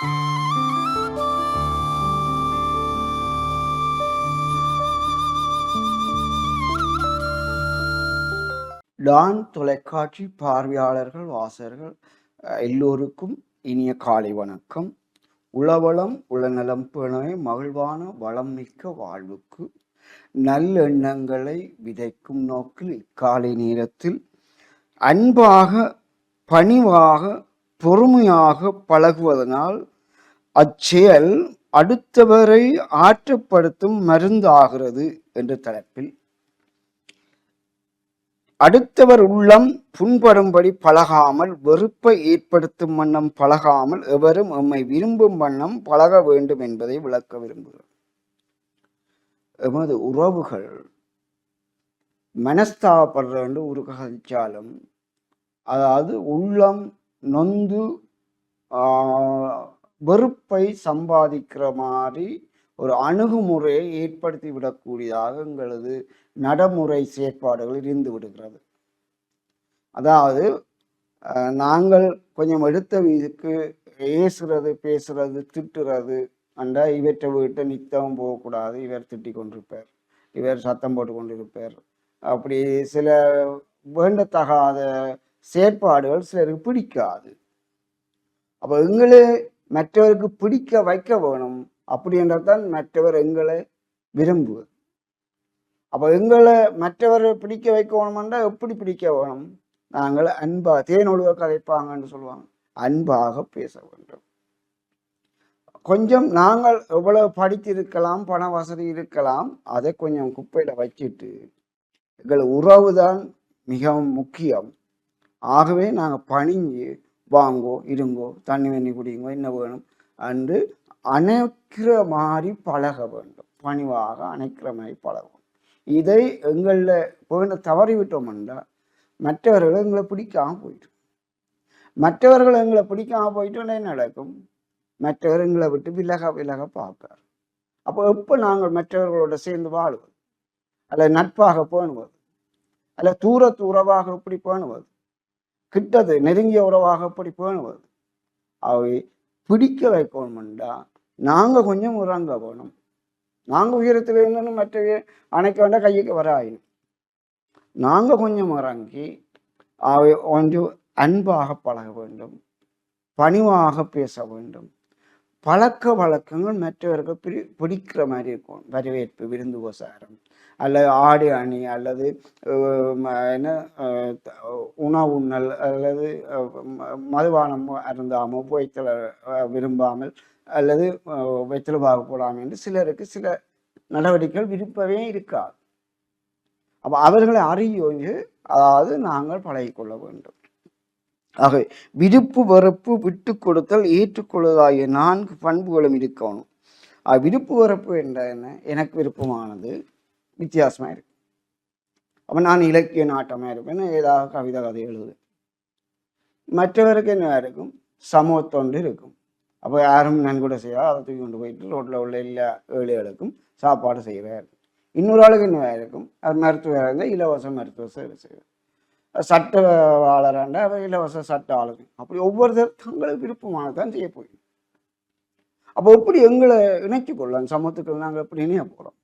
Don தொலைக்காட்சி பார்வையாளர்கள், வாசகர்கள் எல்லோருக்கும் இனிய காலை வணக்கம். உளவளம் உளநலம் பேணவே மகிழ்வான வளம் மிக்க வாழ்வுக்கு நல்லெண்ணங்களை விதைக்கும் நோக்கில் இக்காலை நேரத்தில் அன்பாக, பணிவாக, பொறுமையாக பழகுவதனால் அச்செயல் அடுத்தவரை ஆற்றப்படுத்தும் மருந்தாகிறது என்ற தலைப்பில் அடுத்தவர் உள்ளம் புண்படும்படி பழகாமல், வெறுப்பை ஏற்படுத்தும் வண்ணம் பழகாமல், எவரும் எம்மை விரும்பும் வண்ணம் பழக வேண்டும் என்பதை விளக்க விரும்புகிறோம். எமது உறவுகள் மனஸ்தாபப்படுற என்று ஒரு கழிச்சாலும், அதாவது உள்ளம் நொந்து வெறுப்பை சம்பாதிக்கிற மாதிரி ஒரு அணுகுமுறையை ஏற்படுத்தி விடக்கூடியதாக எங்களது நடைமுறை செயற்பாடுகள் இருந்து விடுகிறது. அதாவது நாங்கள் கொஞ்சம் எடுத்த வீதுக்கு ஏசுறது, பேசுறது, திட்டுறது அண்டா இவற்றை வீட்டை நித்தம் போகக்கூடாது, இவர் திட்டி கொண்டிருப்பார், இவர் சத்தம் போட்டு கொண்டிருப்பார், அப்படி சில வேண்டத்தகாத செயற்பாடுகள் சிலருக்கு பிடிக்காது. அப்போ எங்களே மற்றவருக்கு பிடிக்க வைக்க வேணும், அப்படின்றதான் மற்றவர் எங்களை விரும்புவது. அப்போ எங்களை மற்றவரை பிடிக்க வைக்க வேணுமென்றா எப்படி பிடிக்க வேணும்? நாங்கள் அன்பா தேனொழுக கதைப்பாங்கன்னு சொல்லுவாங்க, அன்பாக பேச வேண்டும். கொஞ்சம் நாங்கள் எவ்வளவு படித்திருக்கலாம், பண வசதி இருக்கலாம், அதை கொஞ்சம் குப்பையில வச்சுட்டு எங்கள் உறவு தான் மிகவும் முக்கியம். ஆகவே நாங்கள் பணிஞ்சு வாங்கோ, இருங்கோ, தண்ணி வெண்ணி குடிங்கோ, என்ன வேணும் என்று அணைக்கிற மாதிரி பழக வேண்டும். பணிவாக அணைக்கிற மாதிரி பழகும். இதை எங்களில் போன தவறிவிட்டோம் என்றால் மற்றவர்கள் எங்களை பிடிக்காம போயிட்டு, மற்றவர்கள் எங்களை பிடிக்காம போயிட்டு என்ன நடக்கும்? மற்றவர் எங்களை விட்டு விலக விலக பார்ப்பார். அப்போ எப்போ நாங்கள் மற்றவர்களோட சேர்ந்து வாழுவது, அல்ல நட்பாக பேணுவது, அல்ல தூரத்து உறவாக எப்படி பேணுவது, கிட்டது நெருங்கிய உறவாக எப்படி பேணுவது? அவை பிடிக்க வைக்கணும்டா நாங்கள் கொஞ்சம் உறங்க வேணும். நாங்கள் உயரத்தில் இருந்தோன்னு மற்ற அணைக்க வேண்டாம், கையுக்கு வர ஆயிடும். நாங்கள் கொஞ்சம் இறங்கி அவை கொஞ்சம் அன்பாக பழக வேண்டும், பணிவாக பேச வேண்டும். பழக்க வழக்கங்கள் மற்றவர்கள் பிடிக்கிற மாதிரி இருக்கும். வரவேற்பு, விருந்து உபசாரம், அல்லது ஆடு அணி, அல்லது என்ன உணவுண்ணல், அல்லது மதுபானம் அருந்தாமல், புகைத்தல விரும்பாமல், அல்லது வெற்றிலபாக போடாமல் என்று சிலருக்கு சில நடவடிக்கைகள் விருப்பவே இருக்காது. அப்போ அவர்களை அறியோஞ்சு அதாவது நாங்கள் பழகிக்கொள்ள வேண்டும். ஆக விருப்பு, வெறுப்பு, விட்டு கொடுத்தல், ஏற்றுக்கொள்ளுதல் ஆகிய 4 பண்புகளும் இருக்கணும். விருப்பு வெறுப்பு என்ற என்ன? எனக்கு விருப்பமானது வித்தியாசமாக இருக்கு. அப்போ நான் இலக்கிய நாட்டமாக இருப்பேன், ஏதாவது கவிதை கதை எழுதுவேன். மற்றவருக்கு என்ன இருக்கும்? சமூகத்தொண்டு இருக்கும். அப்போ யாரும் நன்கொடை செய்யா அதை தூக்கி கொண்டு போயிட்டு ரோட்டில் உள்ள எல்லா ஏழைகளுக்கும் சாப்பாடு செய்கிறார். இன்னொரு ஆளுக்கு என்ன இருக்கும்? அது மருத்துவராக இருந்தால் இலவச மருத்துவ சேவை செய்வார். சட்டவாளராண்டா இலவச சட்ட ஆளுநர். அப்படி ஒவ்வொருத்தர் தங்களுக்கு விருப்பமானதான் செய்ய போய். அப்போ எப்படி எங்களை இணைச்சு கொள்ளலாம் சமூகத்துக்கு? நாங்கள் எப்படி இணைய போகிறோம்?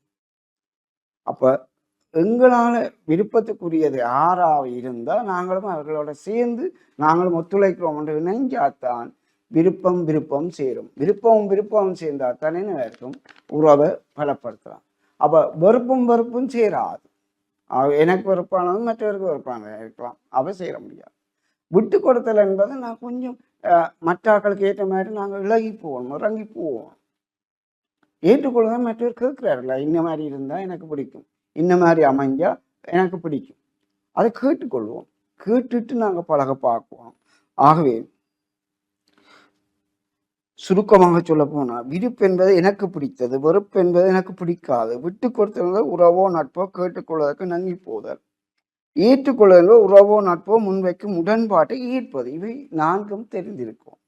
அப்போ எங்களால் விருப்பத்துக்குரியது யாராக இருந்தால் நாங்களும் அவர்களோட சேர்ந்து நாங்களும் ஒத்துழைக்கிறோம் என்று இணைஞ்சாத்தான் விருப்பம் விருப்பம் சேரும். விருப்பமும் சேர்ந்தால் தானே இருக்கும் உறவை பலப்படுத்தலாம். அப்போ வெறுப்பும் சேராது. எனக்கு வெறுப்பானது மற்றவருக்கு வெறுப்பானதாக இருக்கலாம், அவை சேர முடியாது. விட்டு கொடுத்தல் என்பது நான் கொஞ்சம் மற்றாக்களுக்கு ஏற்ற மாதிரி நாங்கள் இறங்கி போவோம். ஏற்றுக்கொள்ளுதான் மற்றவர் கேட்கிறார்களா, இந்த மாதிரி இருந்தால் எனக்கு பிடிக்கும், இந்த மாதிரி அமைஞ்சா எனக்கு பிடிக்கும், அதை கேட்டுக்கொள்வோம். கேட்டுட்டு நாங்கள் பழக பார்க்குவோம். ஆகவே சுருக்கமாக சொல்ல போனால் விருப்பு என்பது எனக்கு பிடித்தது, வெறுப்பு என்பது எனக்கு பிடிக்காது. விட்டு கொடுத்தது உறவோ நட்போ கேட்டுக்கொள்வதற்கு நங்கி போதல், ஏற்றுக்கொள்வது உறவோ நட்போ முன்வைக்கும் உடன்பாட்டை ஈர்ப்பது. இவை 4ம் தெரிந்திருக்கும்.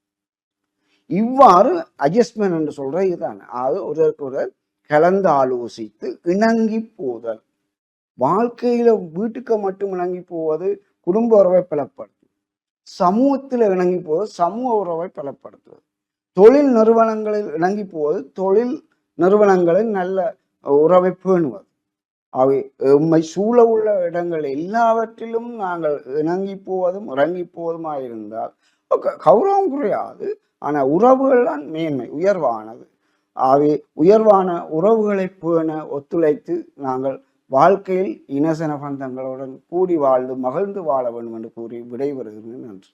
இவ்வாறு அட்ஜஸ்ட்மெண்ட் என்று சொல்ற இதுதான். அது ஒருவருக்கு கலந்து ஆலோசித்து இணங்கி போதல். வாழ்க்கையில வீட்டுக்கு மட்டும் இணங்கி போவது குடும்ப உறவை பலப்படுத்தும். சமூகத்தில் இணங்கி போவது சமூக உறவை பலப்படுத்துவது. தொழில் நிறுவனங்களில் இணங்கி போவது, தொழில் நிறுவனங்களில் நல்ல உறவை பேணுவது. அவை எம்மை சூழ உள்ள இடங்கள் எல்லாவற்றிலும் நாங்கள் இணங்கி போவதும் இறங்கி போவதுமாயிருந்தால் கௌரவம் குறையாது. ஆனா உறவுகள் தான் மேன்மை, உயர்வானது. ஆகவே உயர்வான உறவுகளை பேண ஒத்துழைத்து நாங்கள் வாழ்க்கையில் இனசன பந்தங்களுடன் கூடி வாழ்ந்து மகிழ்ந்து வாழ வேண்டும் என்று கூறி விடைபெறுகிறேன். நன்றி.